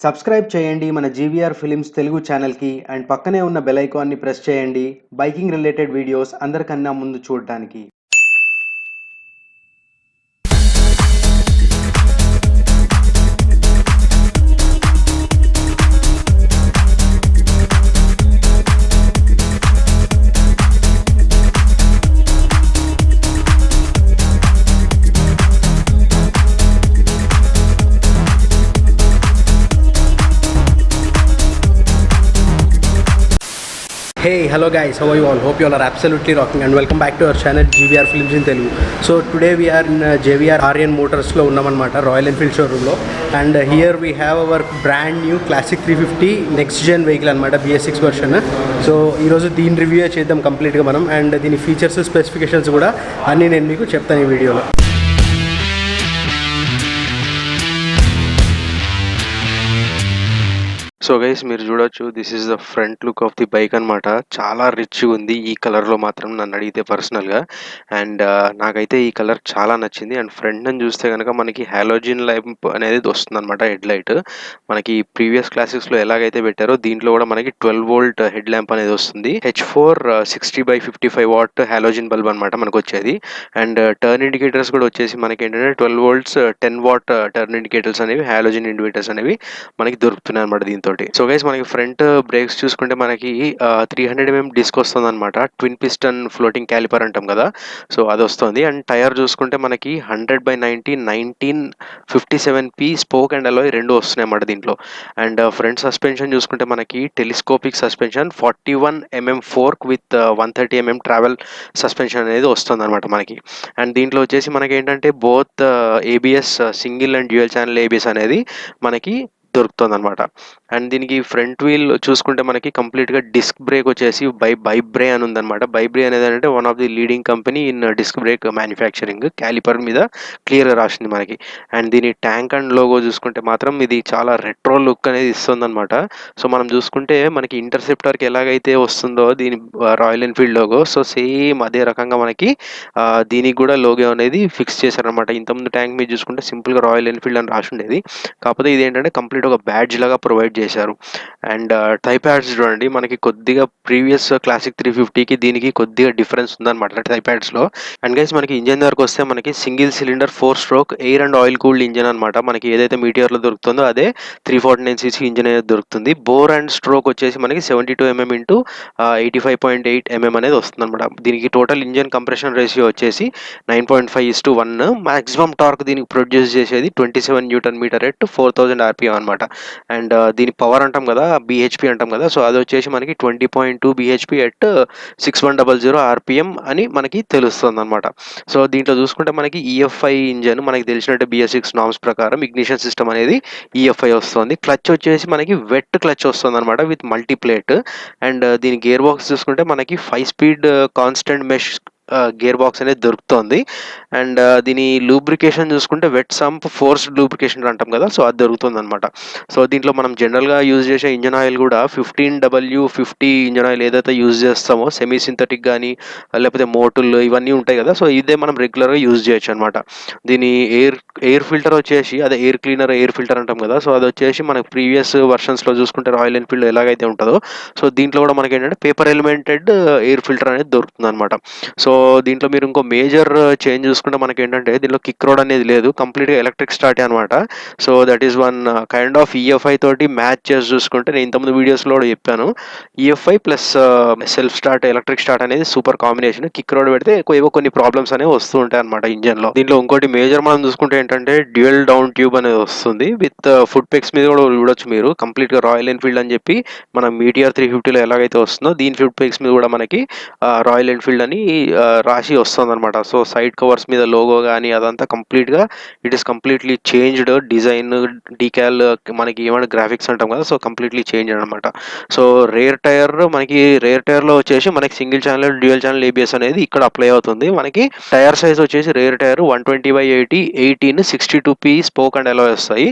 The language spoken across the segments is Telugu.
సబ్స్క్రైబ్ చేయండి మన GVR ఫిల్మ్స్ తెలుగు ఛానల్‌కి అండ్ పక్కనే ఉన్న బెల్ ఐకాన్‌ని ప్రెస్ చేయండి. బైకింగ్ రిలేటెడ్ వీడియోస్ అందరికన్నా ముందు చూడడానికి. Hey, hello guys, how are you all? Hope you all are absolutely rocking and welcome back to our channel GVR Films in Telugu. So today we are in GVR Aryan Motors lo unnamannamata Royal Enfield showroom lo, and here we have our brand new classic 350 next gen vehicle anamata BS6 version. So ee roju deen review cheddam complete ga manam, and deen features specifications kuda anni nenu meeku cheptanu ee video lo. So guys మీరు చూడొచ్చు, this is the front look of the bike అనమాట. చాలా రిచ్గా ఉంది ఈ కలర్లో మాత్రం నన్ను అడిగితే పర్సనల్గా. అండ్ నాకైతే ఈ కలర్ చాలా నచ్చింది. అండ్ ఫ్రంట్ నుంచి చూస్తే కనుక మనకి హాలోజిన్ లైంప్ అనేది వస్తుంది అనమాట, హెడ్ లైట్. మనకి ప్రీవియస్ క్లాసిక్స్లో ఎలాగైతే పెట్టారో దీంట్లో కూడా మనకి 12 వోల్ట్ హెడ్ ల్యాంప్ అనేది వస్తుంది. H4 60/55 వాట్ హాలోజిన్ బల్బ్ అనమాట మనకు వచ్చేది. అండ్ టర్న్ ఇండికేటర్స్ కూడా వచ్చేసి మనకి ఏంటంటే 12 వోల్ట్స్ 10 వాట్ టర్న్ ఇండికేటర్స్ అనేవి, హాలోజిన్ ఇండికేటర్స్ అనేవి మనకి దొరుకుతున్నాయి అనమాట దీంతో. సో గైస్ మనకి ఫ్రంట్ బ్రేక్స్ చూసుకుంటే మనకి 300 mm డిస్క్ వస్తుంది అనమాట. ట్విన్ పిస్టన్ ఫ్లోటింగ్ క్యాలిపర్ అంటాం కదా, సో అది వస్తుంది. అండ్ టైర్ చూసుకుంటే మనకి 100/90 1957p స్పోక్ అండ్ అలాయ్ రెండు వస్తున్నాయి అన్నమాట దీంట్లో. అండ్ ఫ్రంట్ సస్పెన్షన్ చూసుకుంటే మనకి telescopic suspension 41 mm fork with 130 mm travel suspension అనేది వస్తుంది అనమాట మనకి. అండ్ దీంట్లో వచ్చేసి మనకి ఏంటంటే both ABS single and dual channel ABS అనేది మనకి దొరుకుతుంది అనమాట. అండ్ దీనికి ఫ్రంట్ వీల్ చూసుకుంటే మనకి కంప్లీట్గా డిస్క్ బ్రేక్ వచ్చేసి బైబ్రే అని ఉందన్నమాట. బైబ్రే అనేది అంటే one of the leading company in disc brake manufacturing. Caliper మీద క్లియర్గా రాసింది మనకి. అండ్ దీని ట్యాంక్ అండ్ లోగో చూసుకుంటే మాత్రం ఇది చాలా రెట్రో లుక్ అనేది ఇస్తుంది అనమాట. సో మనం చూసుకుంటే మనకి ఇంటర్సెప్టర్కి ఎలాగైతే వస్తుందో దీని royal Enfield logo, so same అదే రకంగా మనకి దీనికి కూడా లోగో అనేది ఫిక్స్ చేశారనమాట. ఇంతకుముందు ట్యాంక్ మీద చూసుకుంటే సింపుల్గా రాయల్ ఎన్ఫీల్డ్ అని రాసి ఉండేది, కాకపోతే ఇది ఏంటంటే కంప్లీట్ ఒక బ్యాడ్జ్ లాగా ప్రొవైడ్ చేశారు. అండ్ థై ప్యాడ్స్ చూడండి, మనకి కొద్దిగా ప్రీవియస్ క్లాసిక్ 350కి దీనికి కొద్దిగా డిఫరెన్స్ ఉందన్నమాట థై ప్యాడ్స్లో. అండ్ గైస్ మనకి ఇంజన్ దగ్గరకు వస్తే మనకి single cylinder 4 stroke air and oil cooled engine అనమాట. మనకి ఏదైతే మీటియర్లో దొరుకుతుందో అదే 349cc ఇంజన్ అనేది దొరుకుతుంది. బోర్ అండ్ స్ట్రోక్ వచ్చేసి మనకి 72 mm ఇంటూ 85.8 mm అనేది వస్తుంది అనమాట. దీనికి టోటల్ ఇంజన్ కంప్రెషన్ రేషియో వచ్చేసి 9.5:1. మాక్సిమం టార్క్ దీనికి ప్రొడ్యూస్ చేసేది 27 Nm ఎట్ 4000 RPM అనమాట. అండ్ దీని పవర్ అంటాం కదా, BHP అంటాం కదా, సో అది వచ్చేసి మనకి 20.2 BHP ఎట్ 6100 RPM అని మనకి తెలుస్తుంది అనమాట. సో దీంట్లో చూసుకుంటే మనకి EFI ఇంజన్, మనకి తెలిసినట్టు BS6 నామ్స్ ప్రకారం ఇగ్నిషన్ సిస్టమ్ అనేది EFI వస్తుంది. క్లచ్ వచ్చేసి మనకి వెట్ క్లచ్ వస్తుంది అనమాట విత్ మల్టీప్లేట్. అండ్ దీని గేర్ బాక్స్ చూసుకుంటే మనకి 5 speed constant mesh gear box అనేది దొరుకుతుంది. అండ్ దీని లూబ్రికేషన్ చూసుకుంటే వెట్ సంప్ ఫోర్స్డ్ లూబ్రికేషన్ అంటాం కదా, సో అది దొరుకుతుంది అనమాట. సో దీంట్లో మనం జనరల్గా యూజ్ చేసే ఇంజన్ ఆయిల్ కూడా 15W50 ఇంజన్ ఆయిల్ ఏదైతే యూజ్ చేస్తామో, సెమీ సింథటిక్ కానీ లేకపోతే మోటుల్ ఇవన్నీ ఉంటాయి కదా, సో ఇదే మనం రెగ్యులర్గా యూజ్ చేయొచ్చు అనమాట. దీని ఎయిర్ ఫిల్టర్ వచ్చేసి అదే ఎయిర్ క్లీనర్ ఎయిర్ ఫిల్టర్ అంటాం కదా, సో అది వచ్చేసి మనకి ప్రీవియస్ వర్షన్స్లో చూసుకుంటే రాయల్ ఎన్ఫీల్డ్ ఎలాగైతే ఉంటుందో, సో దీంట్లో కూడా మనకి ఏంటంటే పేపర్ ఎలిమెంటెడ్ ఎయిర్ ఫిల్టర్ అనేది దొరుకుతుంది అనమాట. సో దీంట్లో మీరు ఇంకో మేజర్ చేంజ్ చూసుకుంటే మనకి ఏంటంటే దీనిలో కిక్ రోడ్ అనేది లేదు, కంప్లీట్గా ఎలక్ట్రిక్ స్టార్ట్ అనమాట. So that is one kind of EFI తోటి మ్యాచ్ చేసి చూసుకుంటే, నేను ఇంతకుముందు వీడియోస్లో కూడా చెప్పాను, EFI plus self start electric start అనేది సూపర్ కాంబినేషన్. కిక్ రోడ్ పెడితే ఏవో కొన్ని ప్రాబ్లమ్స్ అనేవి వస్తూ ఉంటాయి అనమాట ఇంజన్లో. దీంట్లో ఇంకోటి మేజర్ మనం చూసుకుంటే ఏంటంటే డ్యూయల్ డౌన్ ట్యూబ్ అనేది వస్తుంది విత్ ఫుడ్ పెక్స్ మీద కూడా చూడొచ్చు మీరు. కంప్లీట్గా రాయల్ ఎన్ఫీల్డ్ అని చెప్పి మన మీటియర్ 350లో ఎలాగైతే వస్తుందో దీని ఫుడ్ పెక్స్ మీద కూడా మనకి రాయల్ ఎన్ఫీల్డ్ అని రాసి వస్తుంది అనమాట. సో సైడ్ కవర్స్ మీద లోగో కానీ అదంతా కంప్లీట్గా it is completely changed. Design decal మనకి ఏమైనా గ్రాఫిక్స్ అంటాం కదా, సో కంప్లీట్లీ చేంజ్ అనమాట. సో రేర్ టైర్లో వచ్చేసి మనకి single channel dual channel ABS అనేది ఇక్కడ అప్లై అవుతుంది. మనకి టైర్ సైజ్ వచ్చేసి rear tyre 120/80 18 62p spoke and alloy వస్తాయి.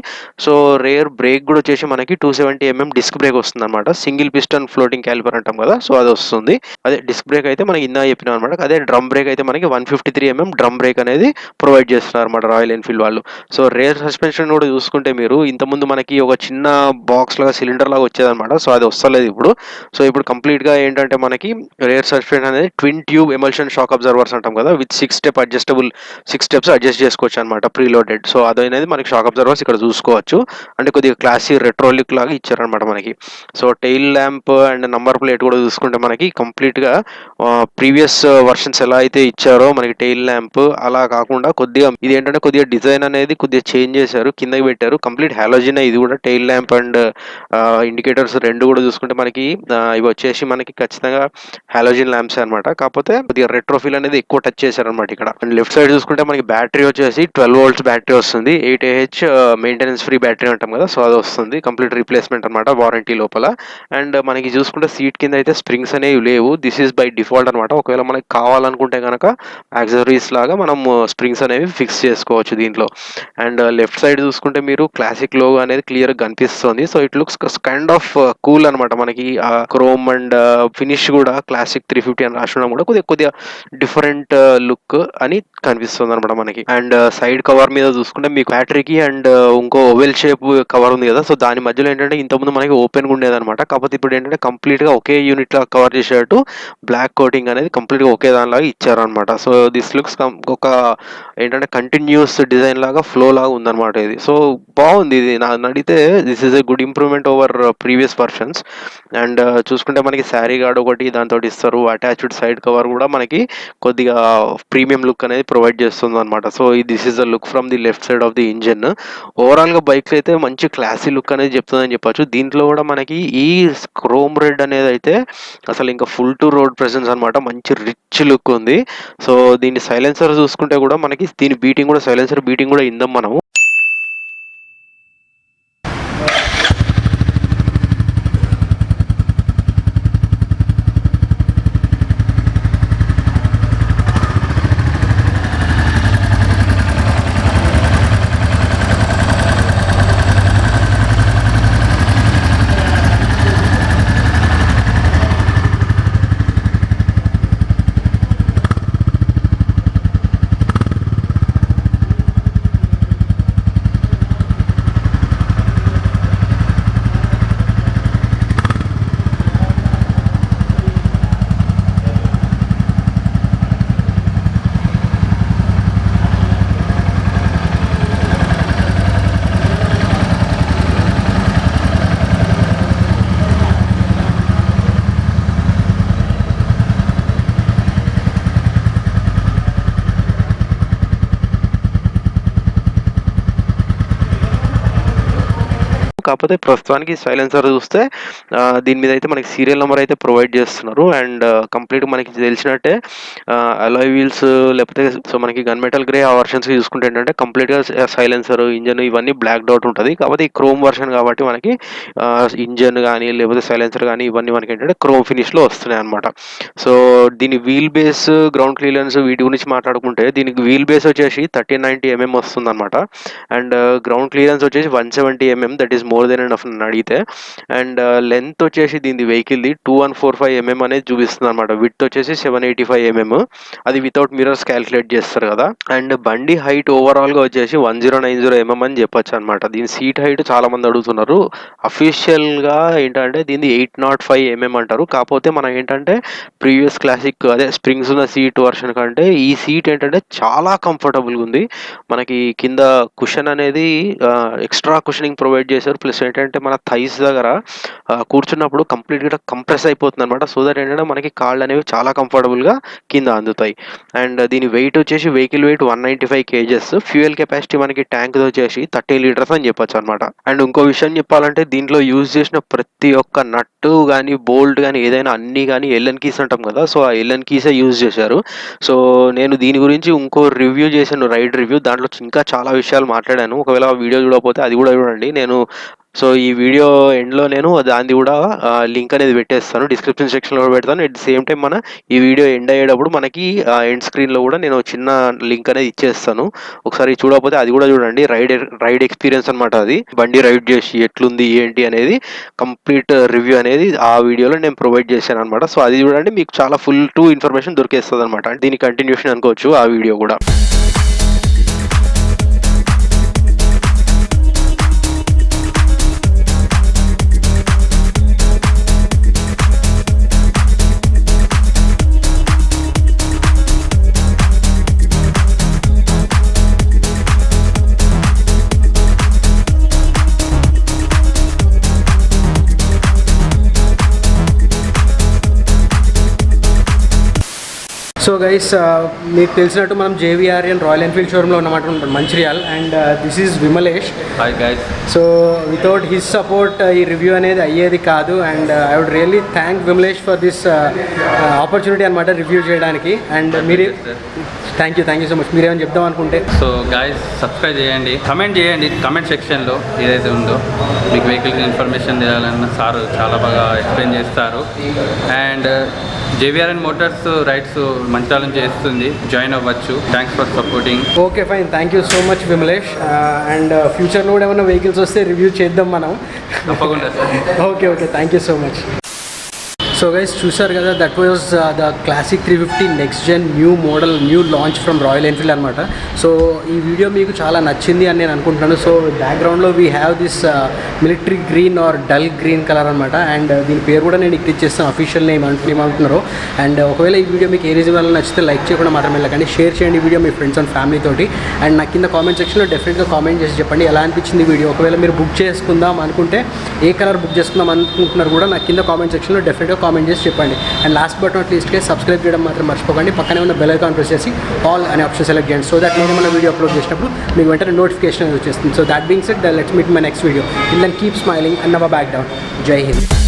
సో రేర్ బ్రేక్ కూడా వచ్చేసి మనకి 270 mm డిస్క్ బ్రేక్ వస్తుంది అనమాట. సింగిల్ పిస్టన్ ఫ్లోటింగ్ క్యాలిపర్ అంటాం కదా, సో అది వస్తుంది. అదే డిస్క్ బ్రేక్ అయితే మనకి ఇందా చెప్పినాం అనమాట. అదే డ్రమ్ బ్రేక్ అయితే మనకి 153 mm డ్రమ్ బ్రేక్ బ్రేక్ అనేది ప్రొవైడ్ చేస్తున్నారు అన్నమాట రాయల్ ఎన్ఫీల్డ్ వాళ్ళు. సో రేర్ సస్పెన్షన్ కూడా చూసుకుంటే మీరు ఇంతకుముందు మనకి ఒక చిన్న బాక్స్ లాగా సిలిండర్ లాగా వచ్చేదన్నమాట. సో అది వస్తలేదు ఇప్పుడు. సో ఇప్పుడు కంప్లీట్గా ఏంటంటే మనకి రేర్ సస్పెన్షన్ అనేది twin tube emulsion shock absorbers అంటాం కదా, విత్ 6 స్టెప్స్ అడ్జస్ట్ చేసుకోవచ్చు అనమాట ప్రీలోడెడ్. సో అదనేది మనకి షాక్ అబ్జర్వర్స్ ఇక్కడ చూసుకోవచ్చు. అంటే కొద్దిగా క్లాసీ రెట్రో లుక్ లాగా ఇచ్చారనమాట మనకి. So tail lamp and number plate కూడా చూసుకుంటే మనకి కంప్లీట్గా ప్రీవియస్ వర్షన్స్ ఎలా అయితే ఇచ్చారో మనకి టెయిల్ ల్యాంప్ అలా కాకుండా కొద్దిగా ఇది ఏంటంటే కొద్దిగా డిజైన్ అనేది కొద్దిగా చేంజ్ చేశారు, కిందకి పెట్టారు. కంప్లీట్ హాలోజన్ ఇది కూడా టెయిల్ ల్యాంప్ అండ్ ఇండికేటర్స్ రెండు కూడా చూసుకుంటే మనకి ఇవి వచ్చేసి మనకి ఖచ్చితంగా హాలోజన్ ల్యాంప్స్ అనమాట. కాకపోతే కొద్దిగా రెట్రోఫిల్ అనేది ఎక్కువ టచ్ చేశారనమాట ఇక్కడ. అండ్ లెఫ్ట్ సైడ్ చూసుకుంటే మనకి బ్యాటరీ వచ్చేసి 12 volts బ్యాటరీ వస్తుంది. 8Ah మెయింటెనెన్స్ ఫ్రీ బ్యాటరీ అంటాం కదా, సో అది వస్తుంది. కంప్లీట్ రీప్లేస్మెంట్ అనమాట వారంటీ లోపల. అండ్ మనకి చూసుకుంటే సీట్ కింద అయితే స్ప్రింగ్స్ అనేవి లేవు. దిస్ ఈస్ బై డిఫాల్ట్ అనమాట. ఒకవేళ మనకి కావాలనుకుంటే కనుక యాక్సెసరీస్ లాగా మనం స్ప్రింగ్స్ అనేవి ఫిక్స్ చేసుకోవచ్చు దీంట్లో. అండ్ లెఫ్ట్ సైడ్ చూసుకుంటే మీరు క్లాసిక్ లోగో అనేది క్లియర్ గా కనిపిస్తుంది. So it looks kind of cool అనమాట. మనకి క్రోమ్ అండ్ ఫినిష్ కూడా క్లాసిక్ 350 అని రాసి ఉండడం కూడా కొద్దిగా డిఫరెంట్ లుక్ అని కనిపిస్తుంది అనమాట మనకి. అండ్ సైడ్ కవర్ మీద చూసుకుంటే మీకు బ్యాటరీకి అండ్ ఇంకో ఓవెల్ షేప్ కవర్ ఉంది కదా, సో దాని మధ్యలో ఏంటంటే ఇంతకుముందు మనకి ఓపెన్ గా ఉండేది అనమాట. కాకపోతే ఇప్పుడు ఏంటంటే కంప్లీట్ గా ఒకే యూనిట్ లా కవర్ చేసేటట్టు బ్లాక్ కోటింగ్ అనేది కంప్లీట్ గా ఒకే దానిలాగా ఇచ్చారనమాట. సో దిస్ లుక్స్ ఒక ఏంటంటే కంటిన్యూస్ డిజైన్ లాగా ఫ్లో లాగా ఉందన్నమాట ఇది. సో బాగుంది ఇది. నన్ను అడిగితే this is a good improvement over previous versions. And చూసుకుంటే మనకి శారీ గార్డ్ ఒకటి దాంతో ఇస్తారు. అటాచ్డ్ సైడ్ కవర్ కూడా మనకి కొద్దిగా ప్రీమియం లుక్ అనేది ప్రొవైడ్ చేస్తుంది అనమాట. So this is the look from the left side of the engine. Overall గా బైక్ అయితే మంచి క్లాసీ లుక్ అనేది చెప్తుందని చెప్పొచ్చు. దీంట్లో కూడా మనకి ఈ క్రోమ్ రెడ్ అనేది అయితే అసలు ఇంకా ఫుల్ టు రోడ్ ప్రెసెన్స్ అనమాట. మంచి రిచ్ లుక్ ఉంది. సో దీని సైలెన్సర్ చూసుకుంటే కూడా మనకి దీని బీటింగ్ కూడా సైలెన్సర్ బీటింగ్ కూడా ఇందాం మనము. కాకపోతే ప్రస్తుతానికి సైలెన్సర్ చూస్తే దీని మీద అయితే మనకి సీరియల్ నెంబర్ అయితే ప్రొవైడ్ చేస్తున్నారు. అండ్ కంప్లీట్ మనకి తెలిసినట్టే అలాయ్ వీల్స్ లేకపోతే సో మనకి గన్ మెటల్ గ్రే ఆ వర్షన్స్కి చూసుకుంటే ఏంటంటే కంప్లీట్గా సైలెన్సర్ ఇంజన్ ఇవన్నీ బ్లాక్ డౌట్ ఉంటుంది. కాకపోతే ఈ క్రోమ్ వర్షన్ కాబట్టి మనకి ఇంజన్ కానీ లేకపోతే సైలెన్సర్ కానీ ఇవన్నీ మనకి ఏంటంటే క్రోమ్ ఫినిష్లో వస్తున్నాయి అనమాట. సో దీని వీల్ బేస్ గ్రౌండ్ క్లియరెన్స్ వీటి గురించి మాట్లాడుకుంటే దీనికి వీల్ బేస్ వచ్చేసి 1390 mm వస్తుంది అనమాట. అండ్ గ్రౌండ్ క్లియరెన్స్ వచ్చేసి 170 mm, that is more than enough అని అడిగితే. అండ్ లెంత్ వచ్చేసి దీని వెహికల్ది 2145 mm అనేది చూపిస్తుంది అనమాట. విడ్త్ వచ్చేసి 785 mm, అది వితౌట్ మిరర్స్ క్యాలిక్యులేట్ చేస్తారు కదా. అండ్ బండి హైట్ ఓవరాల్ గా వచ్చేసి 1090 mm అని చెప్పొచ్చు అనమాట. దీని సీట్ హైట్ చాలా మంది అడుగుతున్నారు. అఫీషియల్ గా ఏంటంటే దీన్ని 805 mm అంటారు. కాకపోతే మనం ఏంటంటే ప్రీవియస్ క్లాసిక్ అదే స్ప్రింగ్స్ ఉన్న సీట్ వర్షన్ కంటే ఈ సీట్ ఏంటంటే చాలా కంఫర్టబుల్గా ఉంది. మనకి కింద కుషన్ అనేది ఎక్స్ట్రా కుషనింగ్ ప్రొవైడ్ చేశారు. ప్లస్ ఏంటంటే మన థైస్ దగ్గర కూర్చున్నప్పుడు కంప్లీట్గా కంప్రెస్ అయిపోతుంది అనమాట. సో దట్ ఏంటంటే మనకి కాళ్ళు అనేవి చాలా కంఫర్టబుల్గా కింద అందుతాయి. అండ్ దీని వెయిట్ వచ్చేసి vehicle wait 195 kgs. Fuel capacity మనకి ట్యాంక్ వచ్చేసి 30 liters అని చెప్పొచ్చు అనమాట. అండ్ ఇంకో విషయం చెప్పాలంటే దీంట్లో యూజ్ చేసిన ప్రతి ఒక్క నట్టు కానీ బోల్ట్ కానీ ఏదైనా అన్ని కానీ ఎల్ఎన్ కీస్ అంటాం కదా, సో ఆ ఎల్ఎన్ కీసే యూజ్ చేశారు. సో నేను దీని గురించి ఇంకో రివ్యూ చేశాను, రైడ్ రివ్యూ. దాంట్లో ఇంకా చాలా విషయాలు మాట్లాడాను. ఒకవేళ ఆ వీడియో చూడకపోతే అది కూడా చూడండి. సో ఈ వీడియో ఎండ్లో నేను దాన్ని కూడా లింక్ అనేది పెట్టేస్తాను, డిస్క్రిప్షన్ సెక్షన్లో పెడతాను. అట్ ది సేమ్ టైం ఈ వీడియో ఎండ్ అయ్యేటప్పుడు మనకి ఎండ్ స్క్రీన్లో కూడా నేను చిన్న లింక్ అనేది ఇచ్చేస్తాను. ఒకసారి చూడకపోతే అది కూడా చూడండి. రైడ్ ఎక్స్పీరియన్స్ అనమాట. అది బండి రైడ్ చేసి ఎట్లుంది ఏంటి అనేది కంప్లీట్ రివ్యూ అనేది ఆ వీడియోలో నేను ప్రొవైడ్ చేశాను అనమాట. సో అది చూడండి, మీకు చాలా ఫుల్ టు ఇన్ఫర్మేషన్ దొరికేస్తుంది అనమాట. దీని కంటిన్యూషన్ అనుకోవచ్చు ఆ వీడియో కూడా. సో గైస్, మీకు తెలిసినట్టు మనం GVR అండ్ రాయల్ ఎన్ఫీల్డ్ షోరూంలో ఉన్నమాట Mancherial. And this is Vimalesh. Hi guys. So without his support ఈ రివ్యూ అనేది అయ్యేది కాదు. And I would really thank Vimalesh for this opportunity అనమాట రివ్యూ చేయడానికి. అండ్ మీరు థ్యాంక్ యూ సో మచ్. మీరేమైనా చెప్దాం అనుకుంటే? సో గైస్, సబ్స్క్రైబ్ చేయండి, కమెంట్ చేయండి. కమెంట్ సెక్షన్లో ఏదైతే ఉందో మీకు వెహికల్ ఇన్ఫర్మేషన్ తెలియాలన్న సార్ చాలా బాగా ఎక్స్ప్లెయిన్ చేస్తారు. And GVR and motors rides Mancherial చేస్తుంది, జాయిన్ అవ్వచ్చు. Thanks for supporting. Okay fine, thank you so much Vimalesh. And ఫ్యూచర్లో కూడా ఏమైనా వెహికల్స్ వస్తే రివ్యూ చేద్దాం మనం. తప్పకుండా sir. Okay thank you so much. So guys, చూసారు కదా, that was the classic 350 next gen new model, new launch from Royal Enfield అనమాట. సో ఈ వీడియో మీకు చాలా నచ్చింది అని నేను అనుకుంటున్నాను. సో బ్యాక్గ్రౌండ్లో we have this military green are dull green colour అనమాట. అండ్ దీని పేరు కూడా నేను ఇక్కడ ఇచ్చేస్తాను, అఫీషియల్ నేమ్ ఏమంటున్నారు. అండ్ ఒకవేళ ఈ వీడియో మీకు ఏ రీజన్ వల్ల నచ్చితే లైక్ చేయకుండా మాత్రం వెళ్ళకండి, షేర్ చేయండి ఈ video me friends and family తోటి. అండ్ నాకు కింద కామెంట్ సెక్షన్లో డెఫినెట్గా కామెంట్ చేసి చెప్పండి ఎలా అనిపించింది వీడియో. ఒకవేళ మీరు బుక్ చేసుకుందాం అనుకుంటే, ఏ కలర్ బుక్ చేసుకుందాం అనుకుంటున్నారు కూడా నాకు కింద కామెంట్ సెక్షన్లో డెఫినెట్గా కామెంట్ చేసి చెప్పండి. అండ్ లాస్ట్ బట్ నాట్ లీస్ట్గా సబ్స్క్రైబ్ చేయడం మాత్రం మర్చిపోకండి. పక్కనే ఉన్న బెల్ ఐకాన్ ప్రెస్ చేసి ఆల్ అనే ఆప్షన్ సెలెక్ట్ చేయండి. సో దట్ నేను మన వీడియో అప్లోడ్ చేసినప్పుడు మీకు వెంటనే నోటిఫికేషన్ వచ్చేస్తుంది. So that being said, let's meet my next video. Till then, keep smiling and never back down. Jai Hind.